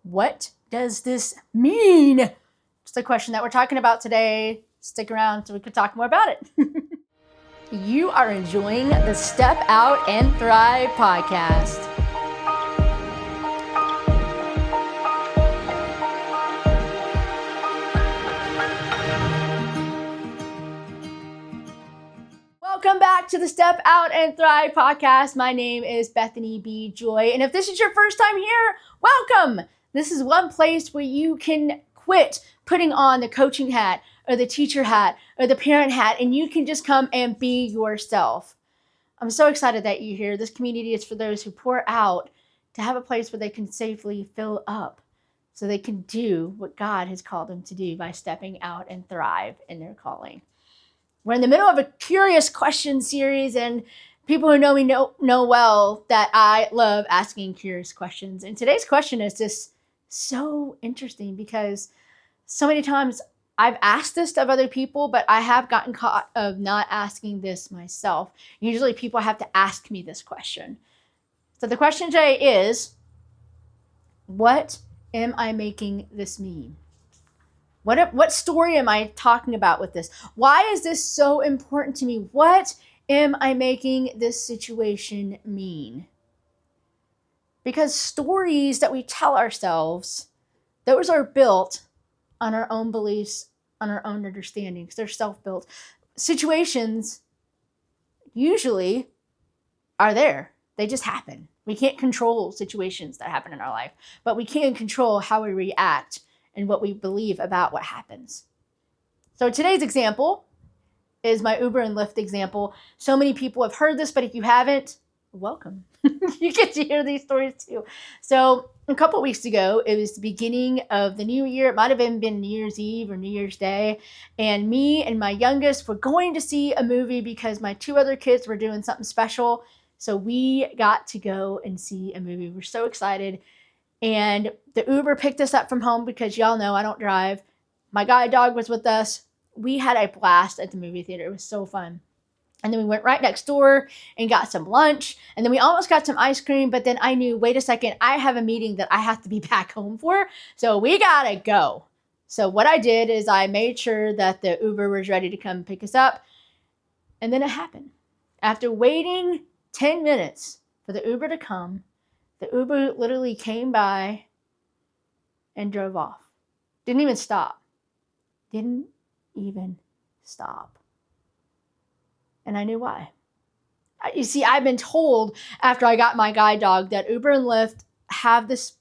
What does this mean? It's the question that we're talking about today. Stick around so we can talk more about it. You are enjoying the Step Out and Thrive podcast. Welcome back to the Step Out and Thrive podcast. My name is Bethany B. Joy. And if this is your first time here, welcome. This is one place where you can quit putting on the coaching hat or the teacher hat or the parent hat, and you can just come and be yourself. I'm so excited that you're here. This community is for those who pour out to have a place where they can safely fill up so they can do what God has called them to do by stepping out and thrive in their calling. We're in the middle of a curious question series, and people who know me know well that I love asking curious questions. And today's question is just so interesting because so many times I've asked this of other people, but I have gotten caught of not asking this myself. Usually people have to ask me this question. So the question today is, what am I making this mean? What story am I talking about with this? Why is this so important to me? What am I making this situation mean? Because stories that we tell ourselves, those are built on our own beliefs, on our own understandings. They're self-built. Situations usually are there. They just happen. We can't control situations that happen in our life, but we can control how we react and what we believe about what happens. So today's example is my Uber and Lyft example. So many people have heard this, but if you haven't, welcome. You get to hear these stories too. So a couple of weeks ago, it was the beginning of the new year. It might have been New Year's Eve or New Year's Day. And me and my youngest were going to see a movie because my two other kids were doing something special. So we got to go and see a movie. We're so excited. And the Uber picked us up from home because y'all know I don't drive. My guide dog was with us. We had a blast at the movie theater. It was so fun. And then we went right next door and got some lunch. And then we almost got some ice cream. But then I knew, wait a second, I have a meeting that I have to be back home for. So we got to go. So what I did is I made sure that the Uber was ready to come pick us up. And then it happened. After waiting 10 minutes for the Uber to come, the Uber literally came by and drove off. Didn't even stop. Didn't even stop. And I knew why. You see, I've been told after I got my guide dog that Uber and Lyft have this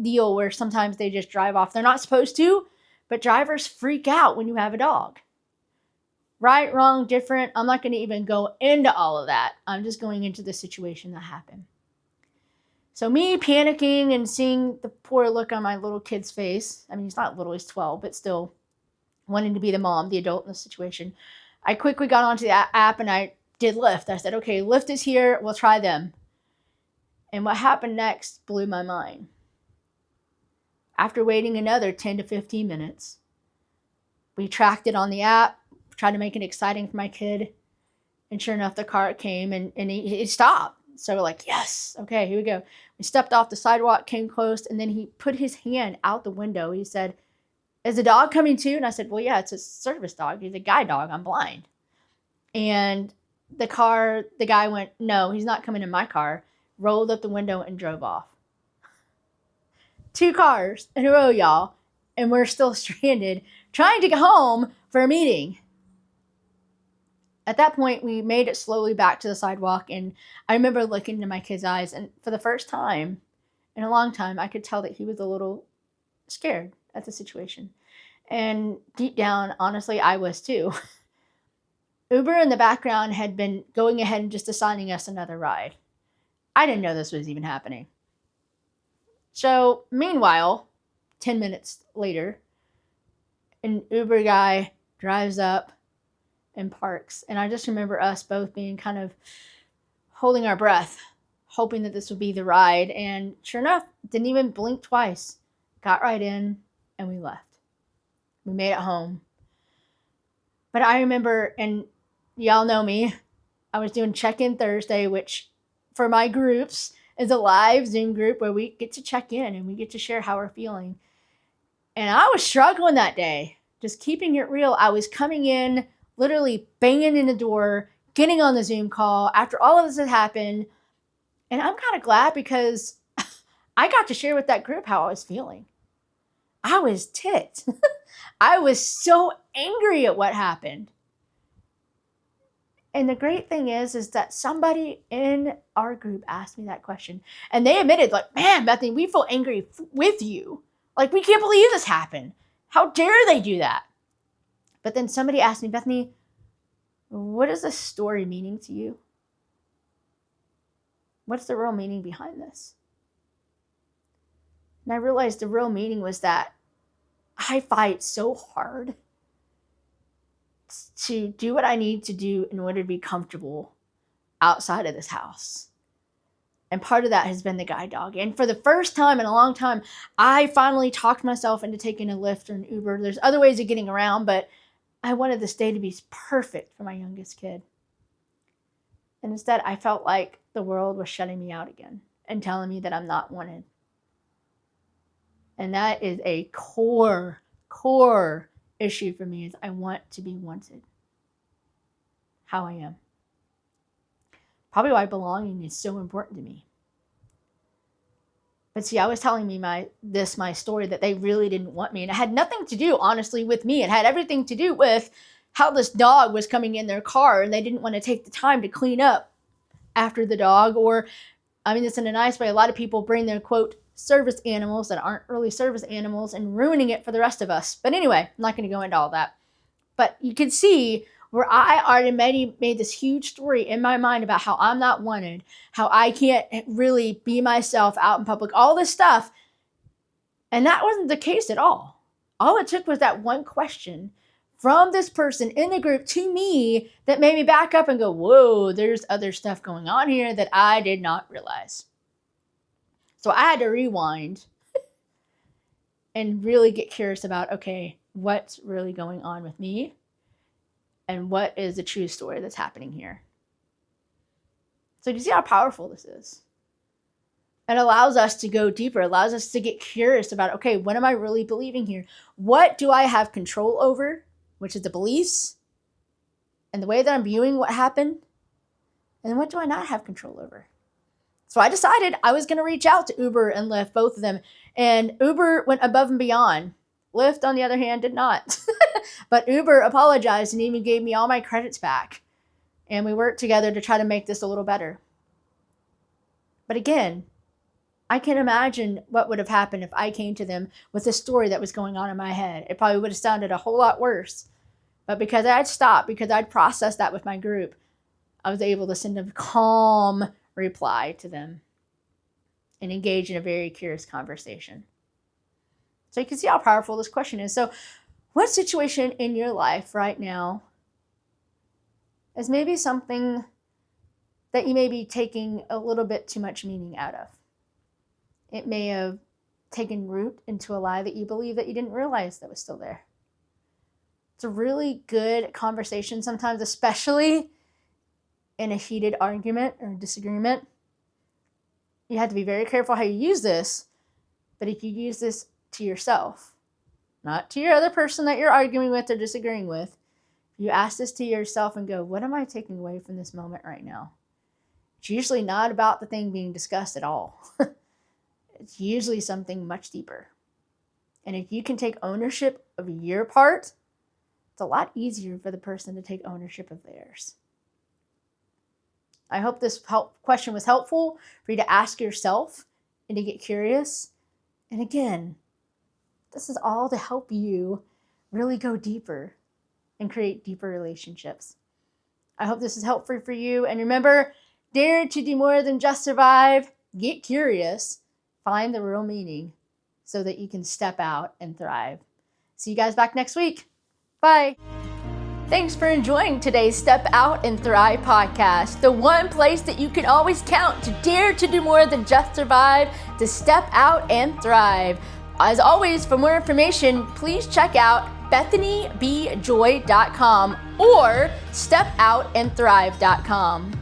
deal where sometimes they just drive off. They're not supposed to, but drivers freak out when you have a dog. Right, wrong, different. I'm not going to even go into all of that. I'm just going into the situation that happened. So me panicking and seeing the poor look on my little kid's face. I mean, he's not little, he's 12, but still wanting to be the mom, the adult in the situation. I quickly got onto the app and I did Lyft. I said, okay, Lyft is here. We'll try them. And what happened next blew my mind. After waiting another 10 to 15 minutes, we tracked it on the app, tried to make it exciting for my kid. And sure enough, the car came and he stopped. So we're like, yes, okay, here we go. We stepped off the sidewalk, came close, and then he put his hand out the window. He said, is the dog coming too? And I said, well, yeah, it's a service dog. He's a guide dog. I'm blind. And the guy went, no, he's not coming in my car, rolled up the window and drove off. 2 cars in a row, y'all, and we're still stranded trying to get home for a meeting. At that point, we made it slowly back to the sidewalk, and I remember looking into my kid's eyes, and for the first time in a long time, I could tell that he was a little scared at the situation. And deep down, honestly, I was too. Uber in the background had been going ahead and just assigning us another ride. I didn't know this was even happening. So, meanwhile, 10 minutes later, an Uber guy drives up and parks. And I just remember us both being kind of holding our breath, hoping that this would be the ride. And sure enough, didn't even blink twice. Got right in and we left. We made it home. But I remember, and y'all know me, I was doing check-in Thursday, which for my groups is a live Zoom group where we get to check in and we get to share how we're feeling. And I was struggling that day, just keeping it real. I was coming in, literally banging in the door, getting on the Zoom call after all of this had happened. And I'm kind of glad because I got to share with that group how I was feeling. I was ticked. I was so angry at what happened. And the great thing is that somebody in our group asked me that question. And they admitted, like, man, Bethany, we feel angry with you. Like, we can't believe this happened. How dare they do that? But then somebody asked me, Bethany, what is this story meaning to you? What's the real meaning behind this? And I realized the real meaning was that I fight so hard to do what I need to do in order to be comfortable outside of this house. And part of that has been the guide dog. And for the first time in a long time, I finally talked myself into taking a Lyft or an Uber. There's other ways of getting around, but I wanted this day to be perfect for my youngest kid. And instead, I felt like the world was shutting me out again and telling me that I'm not wanted. And that is a core issue for me, is I want to be wanted. How I am. Probably why belonging is so important to me. But see, I was telling me my story that they really didn't want me. And it had nothing to do, honestly, with me. It had everything to do with how this dog was coming in their car and they didn't want to take the time to clean up after the dog. Or, I mean this in a nice way, a lot of people bring their, quote, service animals that aren't really service animals and ruining it for the rest of us. But anyway, I'm not going to go into all that. But you can see where I already made this huge story in my mind about how I'm not wanted, how I can't really be myself out in public, all this stuff. And that wasn't the case at all. All it took was that one question from this person in the group to me that made me back up and go, whoa, there's other stuff going on here that I did not realize. So I had to rewind and really get curious about, okay, what's really going on with me? And what is the true story that's happening here? So do you see how powerful this is? It allows us to go deeper, allows us to get curious about, okay, what am I really believing here? What do I have control over, which is the beliefs and the way that I'm viewing what happened? And what do I not have control over? So I decided I was going to reach out to Uber and Lyft, both of them. And Uber went above and beyond. Lyft, on the other hand, did not. But Uber apologized and even gave me all my credits back. And we worked together to try to make this a little better. But again, I can imagine what would have happened if I came to them with a story that was going on in my head. It probably would have sounded a whole lot worse. But because I'd stopped, because I'd processed that with my group, I was able to send a calm reply to them and engage in a very curious conversation. So you can see how powerful this question is. So what situation in your life right now is maybe something that you may be taking a little bit too much meaning out of? It may have taken root into a lie that you believe that you didn't realize that was still there. It's a really good conversation sometimes, especially in a heated argument or disagreement. You have to be very careful how you use this, but if you use this to yourself, not to your other person that you're arguing with or disagreeing with, you ask this to yourself and go, what am I taking away from this moment right now? It's usually not about the thing being discussed at all. It's usually something much deeper. And if you can take ownership of your part, it's a lot easier for the person to take ownership of theirs. I hope this question was helpful for you to ask yourself and to get curious. And again, this is all to help you really go deeper and create deeper relationships. I hope this is helpful for you. And remember, dare to do more than just survive. Get curious. Find the real meaning so that you can step out and thrive. See you guys back next week. Bye. Thanks for enjoying today's Step Out and Thrive podcast, the one place that you can always count to dare to do more than just survive, to step out and thrive. As always, for more information, please check out BethanyBjoy.com or StepOutandThrive.com.